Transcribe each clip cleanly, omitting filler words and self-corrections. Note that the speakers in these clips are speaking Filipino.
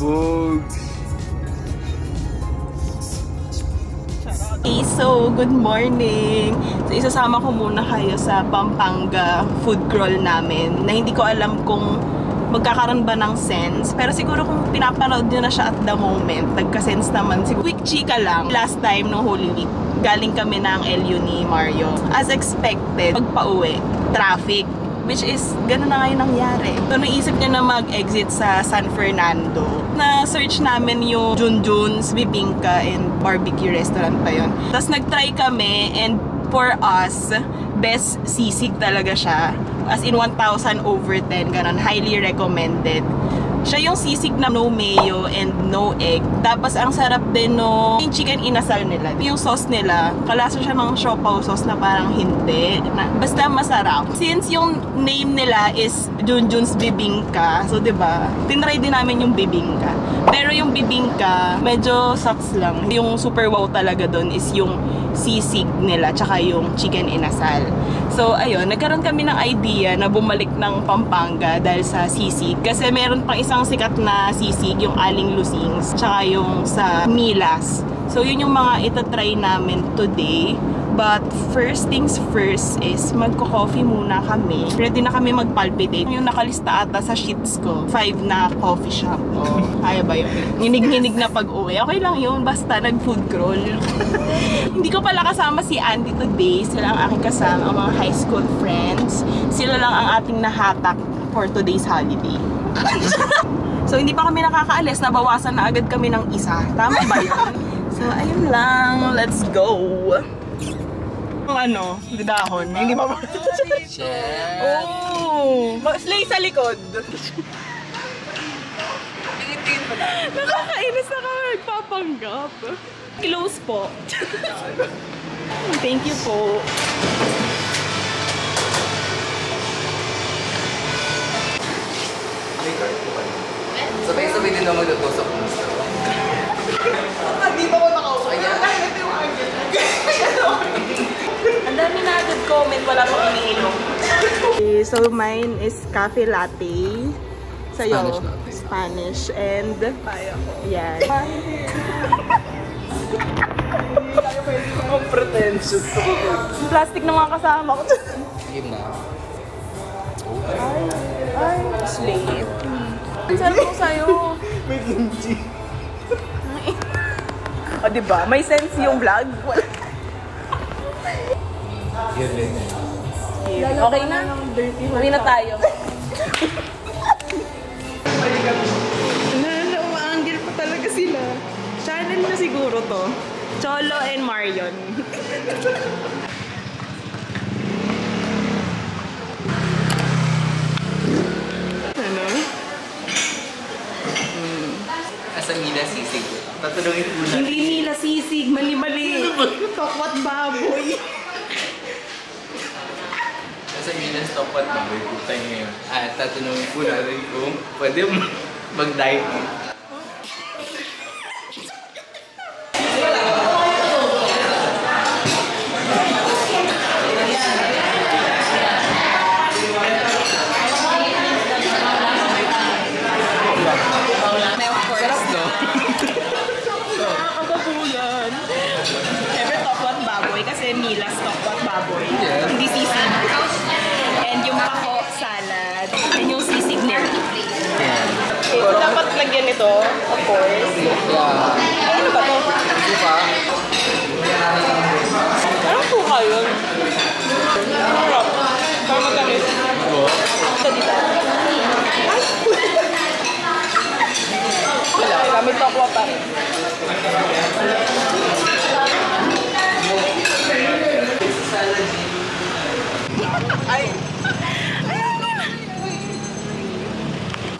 Bugs. Okay, so good morning. So isasama ko muna kayo sa Pampanga food crawl namin na hindi ko alam kung magkakaroon ba ng sense. Pero siguro kung pinapanood nyo na siya at the moment, nagka-sense naman. Quick chika lang. Last time no Holy Week, galing kami ng LU ni Mario. As expected, pagpa-uwi, traffic. Which is, gano'n na ngayon nangyari. So, naisip niya na mag-exit sa San Fernando. Na-search namin yung Junjun's Bibingka and Barbecue Restaurant pa yun. Tapos nag-try kami and for us, best sisig talaga siya. As in 1,000 over 10, gano'n. Highly recommended. Siya yung sisig na no mayo and no egg. Tapos ang sarap din no yung chicken inasal nila. Yung sauce nila, kalasa siya ng siopaw sauce na parang hindi. Basta masarap. Since yung name nila is Junjun's Bibingka, so diba, tinry din namin yung bibingka. Pero yung bibingka, medyo sucks lang. Yung super wow talaga doon is yung sisig nila, tsaka yung chicken inasal. So ayun, nagkaroon kami ng idea na bumalik ng Pampanga dahil sa sisig. Kasi meron pang isang sikat na sisig, yung Aling Lusings, tsaka yung sa Milas. So yun yung mga itatry namin today. But first things first is magko-coffee muna kami. Ready na kami mag-palpitate. Yung nakalista ata sa sheets ko, 5 na coffee shop. Oh, kaya ba yun? Hinig-hinig na pag-uwi. Okay lang yun, basta nag-food crawl. Hindi ko pala kasama si Andy today. Sila ang aking kasama, ang mga high school friends. Sila lang ang ating nahatak for today's holiday. So hindi pa kami nakakaalis, nabawasan na agad kami ng isa. Tama ba yun? So ayun lang, let's go! Ang ano, dahon. Hindi pa ba? Oh! Slay sa likod. Nakakainis na kami nagpapanggap. Close po. Thank you po. Sabay-sabay din naman nag-usap ng straw. Dito ko nakaupo. Ang dami na agad comment, wala pang iniinom. Okay, so mine is cafe latte. Sa'yo, Spanish and yan. Ang pretentious. Plastic ng mga kasama ko. Game na. Ay, slate. Ang sarap mo sa'yo. May kimchi. O diba, may sense yung vlog. Okay na? Uwi na tayo. Umaanggil pa talaga sila. Channel na siguro to. Cholo and Marion. Ano? Asa nila sisig? Tatanungin mo na. Hindi nila sisig, mali-mali. Tokwat baboy. Asa nila stopwat baboy? Putay ngayon. Tatanungin po natin kung pwede mag-dive. Milas, tokwat baboy. Yeah. Hindi sisig. And yung pako, salad. And yung sisig nila. Yeah. Okay, so dapat lagyan ito, of course. Yeah. Ano ba ito? Suka. Anong suka yun? Harap. Para magalit. Oo. Ito dito. Wala, kami tokwat pa rin.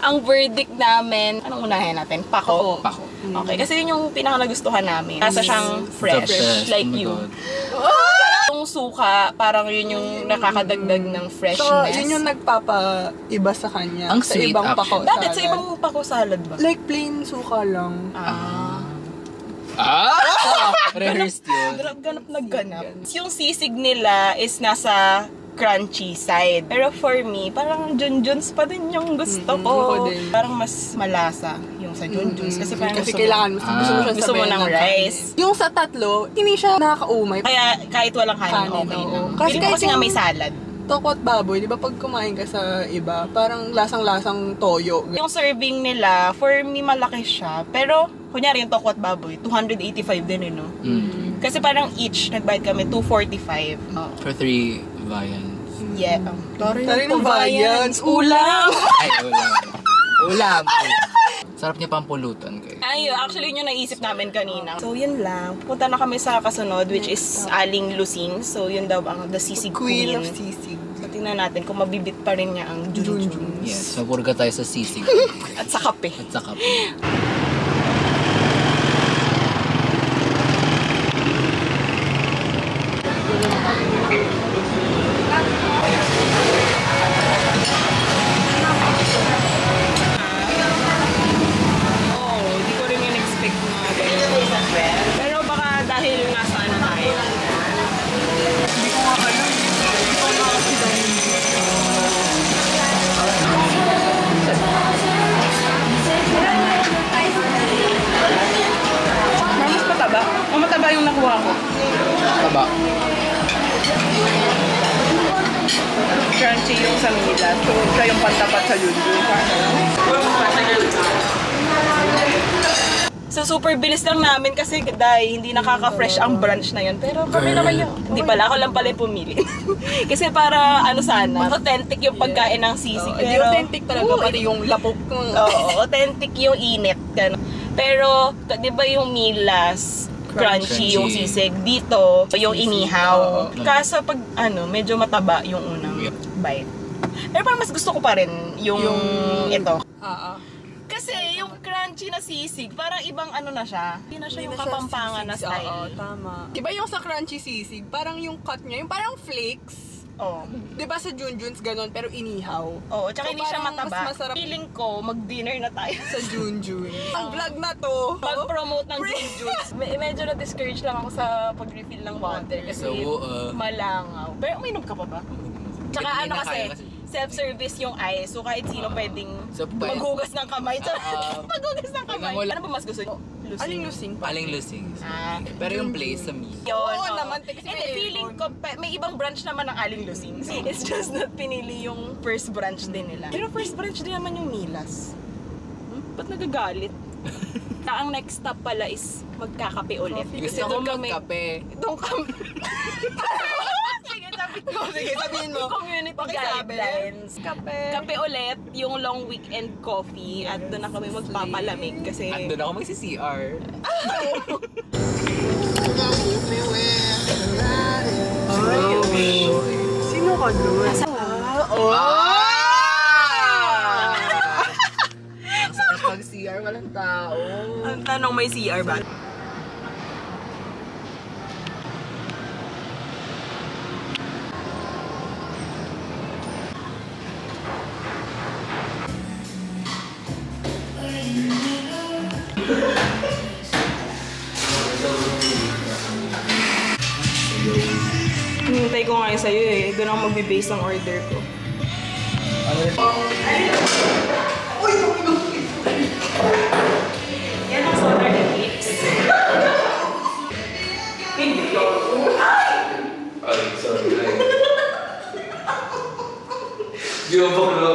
Ang verdict namin, anong unahin natin? Pako. Pako. Okay, kasi yun yung pinaka-nagustuhan namin. Nasa siyang fresh, like you. Yung suka, parang yun yung nakakadagdag ng freshness. So, yun yung nagpapaiba sa kanya. Ang sa sweet, ibang pako Bakit salad. sa ibang pako salad ba? Like plain suka lang. Rehearsed yun. Ganap na ganap. Yung sisig nila is nasa crunchy side. Pero for me, parang Junjun's pa din yung gusto ko. Ako din. Parang mas malasa yung yung sa Junjuns. Kasi parang Kasi kailangan mo, gusto mo siya gusto mo sabayan ng rice. Yung sa tatlo, hindi siya nakakaumay. Kaya kahit walang kanin, Kanin, okay oo. lang. Kasi Kasi, kahit kasi nga yung- may salad. Toko at baboy, di ba pag kumain ka sa iba, parang lasang-lasang toyo. Yung serving nila, for me malaki siya. Pero, kunyari yung toko at baboy, 285 din no? Kasi parang each, nagbayad kami 245. For 3 viands. Yeah. Tari ng viands, ulam! Ay, ulam. Ulam. Sarap niya pampulutan kayo. Ayun, actually yun yung naisip namin kanina. So yun lang. Punta na kami sa kasunod, which is Aling Lusing. So yun daw ang the sisig Queen queen. of sisig. So tingnan natin kung mabibit pa rin niya ang Junjun. Yes, mapurga tayo sa sisig. At sa kape. At saka po. Oo, di ko rin in-expect na ganyan. Pero baka dahil nasa ano tayo. Mas mataba. Mataba yung nakuha ko. Taba. Crunchy yung sa Mila. So, siya yung pantapat sa Junjun. So, super bilis lang namin kasi dahil hindi nakaka-fresh ang brunch na yun. Pero kami naman yung... Hindi pala, ako lang pala yung pumili. Kasi para, ano sana, authentic yung pagkain ng sisig. Hindi authentic talaga, pati yung lapok. Oo, authentic yung init. Ganun. Pero, di ba yung Milas, crunchy yung sisig. Dito, yung inihaw. Kaso pag, medyo mataba yung unang bite. Pero parang mas gusto ko pa rin yung ito. Kasi yung crunchy na sisig, parang ibang na siya. Hindi na siya yung kapampangan na style. Oo, tama. Diba yung sa crunchy sisig, parang yung cut niya, yung parang flakes. Oo. Diba sa Junjuns ganun, pero inihaw. Oo, tsaka So, hindi siya parang mataba. mas masarap. Feeling ko, mag-dinner na tayo Sa Junjun. Ang vlog na to. pag-promote ng Junjuns. Medyo na-discourage lang ako sa pag-refill ng water kasi So, malangaw. Pero uminom ka pa ba? Tsaka Hindi na kasi, kaya kasi- self-service yung ice. So kahit sino pwedeng So, maghugas ng kamay. Maghugas ng kamay. Tingnan mo lang. Ano ba mas gusto nyo? Aling lusing pa. Aling lusing. Ah, Pero yung place sa me. yun. Oo oo. naman, kasi Hindi, may feeling ko, may ibang branch naman ng Aling Lusing. It's just not pinili yung first branch din nila. Pero first branch din naman yung Milas. Ba't nagagalit? Ang next stop pala is magkakape ulit. Gusto ko magkape. Itong Sige, sabi ko. Sige, sabihin mo. Community Pakisabi. guidelines. Kape. Kape ulit, yung long weekend coffee. At doon na kami magpapalamig kasi... Andun ako magsi-CR. Sino ka doon? Pag CR, walang tao. Ang tanong, may CR ba? Hinintay ko nga yun sa'yo eh. Doon ako magbe-base ng order ko. Yan ang soda ni Kicks. Hindi yun. Ay, sorry. Di ba bakla?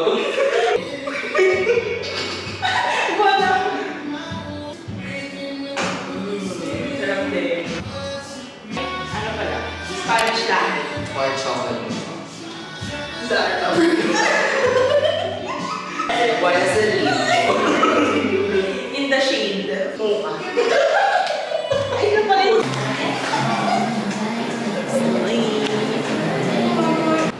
Wala. Sarap din. Ano pala? Spanish latte. White chocolate. Sarap. Why is it? In the shade. Mocha. Ay, na pala yun.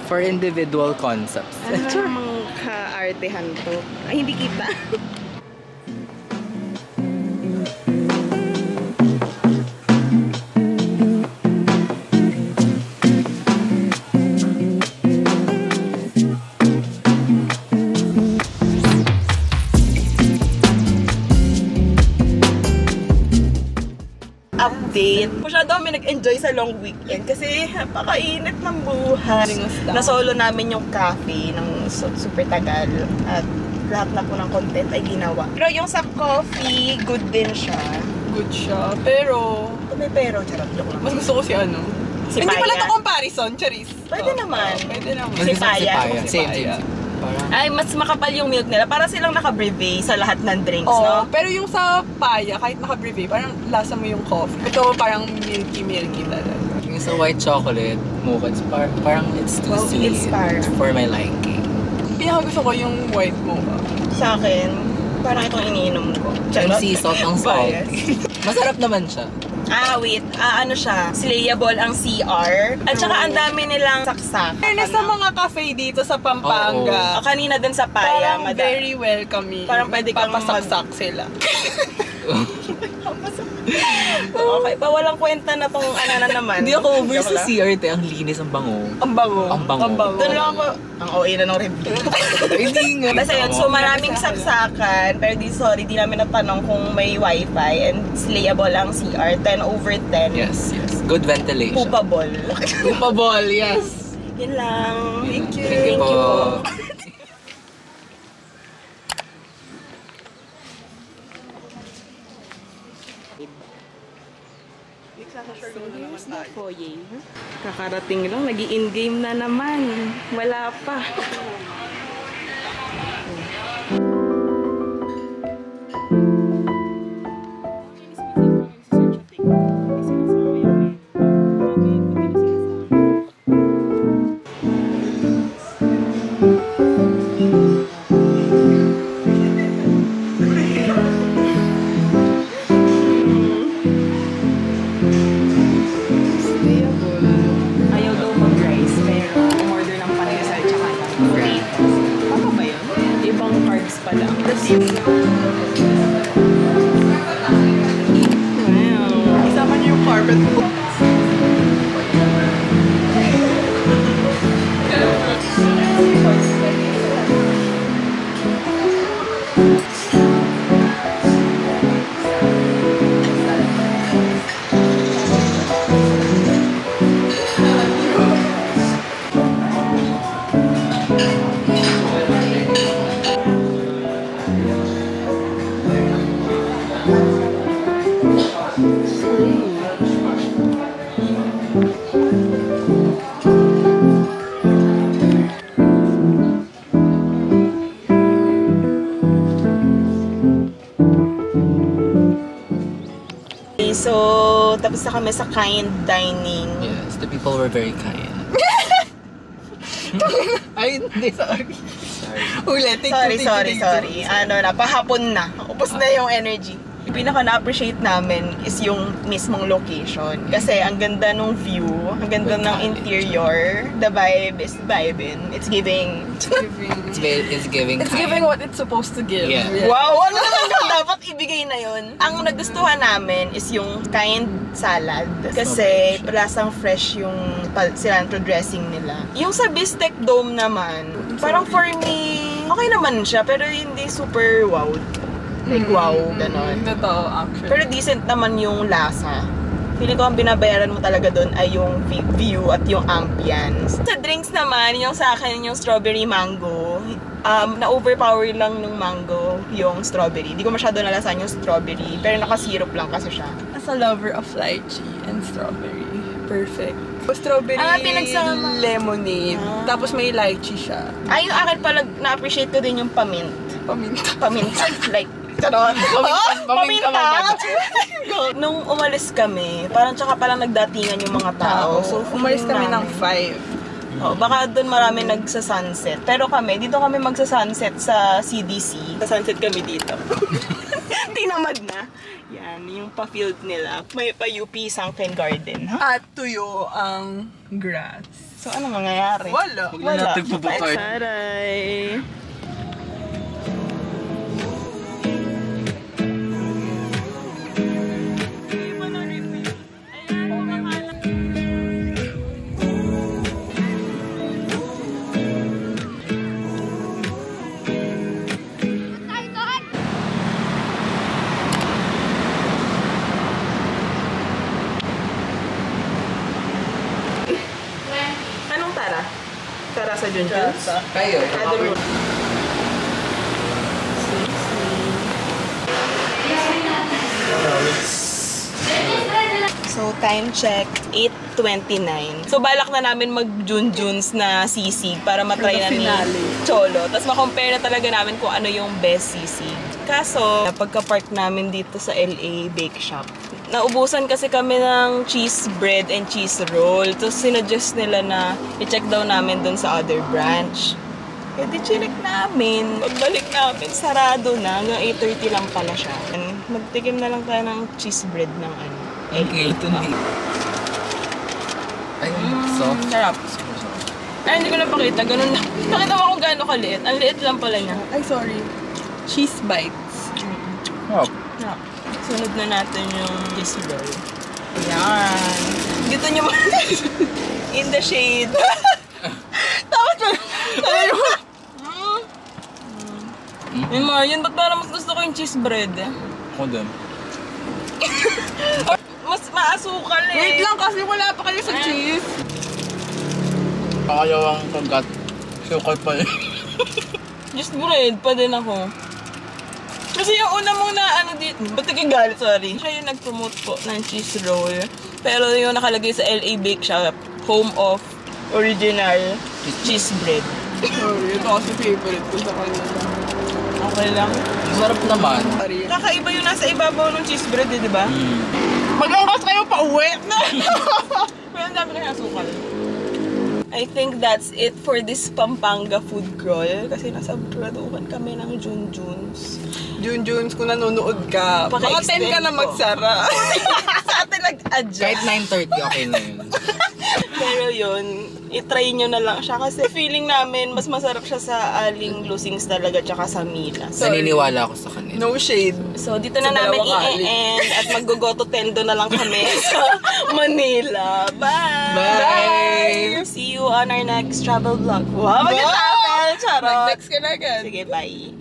For individual concepts. Ano namang kaartehan to? Ay, hindi kita. update. masyado kami nag-enjoy sa long weekend kasi napakainit ng buhay. Ringusta. Na-solo namin yung cafe ng super tagal at lahat na po ng content ay ginawa. Pero yung sa coffee, good din siya. Good siya. Pero, May pero, charot joke lang. mas gusto ko si ano. Si Hindi pala Paya. to comparison, Charis. Pwede naman. Pwede naman. Si Paya. Same. Parang, Ay, mas makapal yung milk nila. Para silang naka-brevet sa lahat ng drinks, Oo, no? pero yung sa paya, kahit naka-brevet, parang lasa mo yung coffee. Ito parang milky talaga. yung sa white chocolate, mocha, parang it's too Well, sweet it's parang- for my liking. Pinaka gusto ko yung white mocha. Sa akin, parang itong iniinom ko. Yung sea salt ang salt. Bias. Masarap naman siya. Wait. Ano siya? Slayable ang CR. At saka ang dami nilang saksak. Fairness sa mga cafe dito sa Pampanga. Kanina din sa Paya, Parang very welcoming. Parang pwede kang papasaksak sila. Okay, pa walang kwenta na tong ano na naman. Hindi ako over Joke sa lang. CRT. Ang linis, ang bango. Ang bango. Ang bango. Doon lang ako, ang OA na ng review. Hindi nga. Basta yun, so maraming saksakan, pero di namin natanong kung may wifi and slayable ang CR, 10/10. Yes. Good ventilation. Poopable. Poopable, yes. Yun lang. Thank you. Thank you po. Kakarating lang, nag-i-in-game na naman. Wala pa. Ayaw daw mag-rice, pero umorder ng pandesal tsaka ng burritos. Tama ba yun? Ibang carbs pa lang. Wow. Isama niyo yung carpet po. Okay, so tapos na kami sa kind dining. Yes, the people were very kind. Ay, hindi, sorry. Ulit, Sorry. Ano na, pahapon na. Upos na yung energy. Yung pinaka na-appreciate namin is yung mismong location. Kasi ang ganda ng view, ang ganda ng interior, the vibe is vibing. It's giving... It's giving It's kind. giving what it's supposed to give. Yeah. Wow! Ano naman yung dapat ibigay na yun? Ang nagustuhan namin is yung kind salad. Kasi lasang fresh yung cilantro dressing nila. Yung sa Bistec Dome naman, parang for me, okay naman siya, pero hindi super wow. Like wow, ganon. Totoo, actually. Pero decent naman yung lasa. Feeling ko ang binabayaran mo talaga doon ay yung view at yung ambience. Sa drinks naman, yung sa akin yung strawberry mango. Na-overpower lang ng mango yung strawberry. Di ko masyado nalasan yung strawberry, pero naka-syrup lang kasi siya. As a lover of lychee and strawberry, perfect. Strawberry pinagsama. lemonade, tapos may lychee siya. Ay, yung akin pala, na-appreciate ko din yung pamint. Paminta. Paminta. Like, charot. Paminta. Nung umalis kami, parang tsaka palang nagdatingan yung mga tao. So, umalis kami feeling ng namin- 5. Oh, baka doon marami nagsa-sunset. Pero kami, dito kami magsa-sunset sa CDC. Sa-sunset kami dito. Tinamad na. Yan, yung pa-field nila. May pa-UP Sunken Garden. Ha? At tuyo ang grass. So, ano mangyayari? Wala. Huwag na natin pupukay. Taray! Junjuns? Kayo. So, time check, 8:29. So, balak na namin mag-Junjuns na sisig para matry na ni finale. Cholo. Tapos, makompare na talaga namin kung ano yung best sisig. Kaso, pagka-park namin dito sa LA Bake Shop, naubusan kasi kami ng cheese bread and cheese roll. Tapos, sinuggest nila na i-check daw namin dun sa other branch. Eh, di chinek namin. Pagbalik namin, sarado na. Hanggang 8:30 lang pala siya. And magtikim na lang tayo ng cheese bread ng ano. Okay, ito na. Ay, soft. Sarap. Ay, hindi ko napakita. Ganun lang. Nakita mo kung gaano kaliit. Ang liit lang pala niya. Ay, sorry. Cheese bites. Sarap. Sarap. Sunod na natin yung cheese roll. Yan. Dito niyo in the shade. Tapos Yung Marian, ba't parang mas gusto ko yung cheese bread? Ako din. Mas maasukal eh. Wait lang kasi wala pa kayo sa cheese. Pakayawang kagat. Sukal pa yun. Cheese bread pa din ako. Kasi yung una mong na ano dito, ba't nagagalit, sorry. Siya yung nag-promote po ng cheese roll. Pero yung nakalagay sa LA Bake Shop, home of original cheese bread. Sorry, ito kasi favorite ko sa kanya. Okay lang. Sarap naman. Sorry. Kakaiba yung nasa ibabaw ng cheese bread eh, di ba? Mag-angkas kayo pa uwi na! Pero ang dami na nasukal. I think that's it for this Pampanga food crawl. Kasi nasa graduhan kami ng Junjuns. Junjuns, kung nanonood ka, baka 10 ka na ko. magsara. Sa atin nag-adjust. Kahit 9:30, okay na yun. Pero yun, itry nyo na lang siya kasi feeling namin mas masarap siya sa Aling Lusings talaga tsaka sa Milas. Naniniwala ako sa kanila. No shade. So dito na Sa namin dalawang ali. i-end at mag-gogoto tendo na lang kami sa Manila. Bye! Bye! See you on our next travel vlog. Wow, mag-travel! Charot! Next ka na agad. Sige, bye!